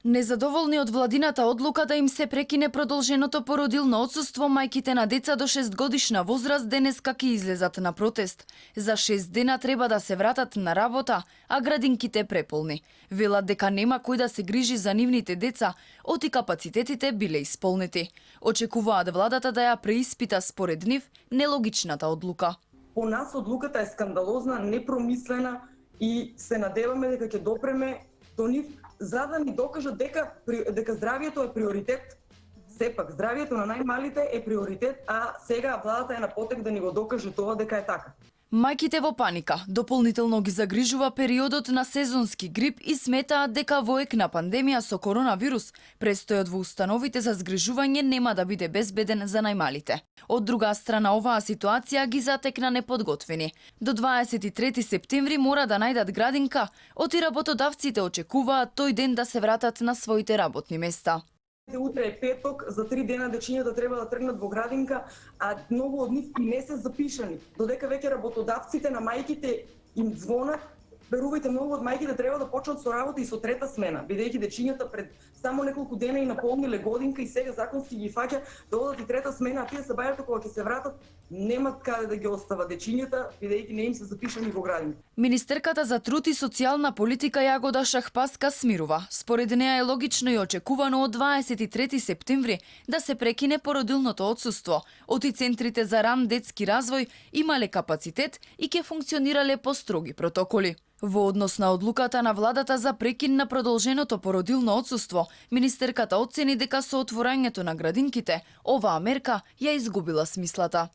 Незадоволни од владината одлука да им се прекине продолженото породилно отсуство, мајките на деца до 6 годишна возраст денеска ќе излезат на протест. За 6 дена треба да се вратат на работа, а градинките преполни. Велат дека нема кој да се грижи за нивните деца, оти капацитетите биле исполнети. Очекуваат владата да ја преиспита според нив нелогичната одлука. По нас одлуката е скандалозна, непромислена и се надеваме дека ќе допреме до нив за да ни докажат дека здравието е приоритет. Сепак, здравието на најмалите е приоритет, а сега владата е на потек да ни го докаже тоа дека е така. Мајките во паника дополнително ги загрижува периодот на сезонски грип и сметаат дека во ек на пандемија со коронавирус, престојот во установите за згрижување нема да биде безбеден за најмалите. Од друга страна, оваа ситуација ги затекна неподготвени. До 23 септември мора да најдат градинка, оти работодавците очекуваат тој ден да се вратат на своите работни места. Утре е петок, за 3 дена дечињата треба да тргнат во градинка, а многу од нив и не се запишани. Додека веќе работодавците на мајките им звонат, верувајте, многу од мајките треба да почнат со работа и со трета смена, бидејќи дечињата пред само неколку дена и наполниле годинка и сега законски ги фаќа да одат и трета смена, а тие се бајат кога ќе се вратат, немат каде да ги остава дечињата, бидејќи не им се запишани во градинка. Министерката за труд и социјална политика Јагода Шахпаска смирува. Според неа е логично и очекувано од 23 септември да се прекине породилното отсуство. Оти центрите за ран детски развој имале капацитет и ќе функционирале по строги протоколи. Во однос на одлуката на владата за прекин на продолженото породилно отсуство, министерката оцени дека со отворањето на градинките, оваа мерка ја изгубила смислата.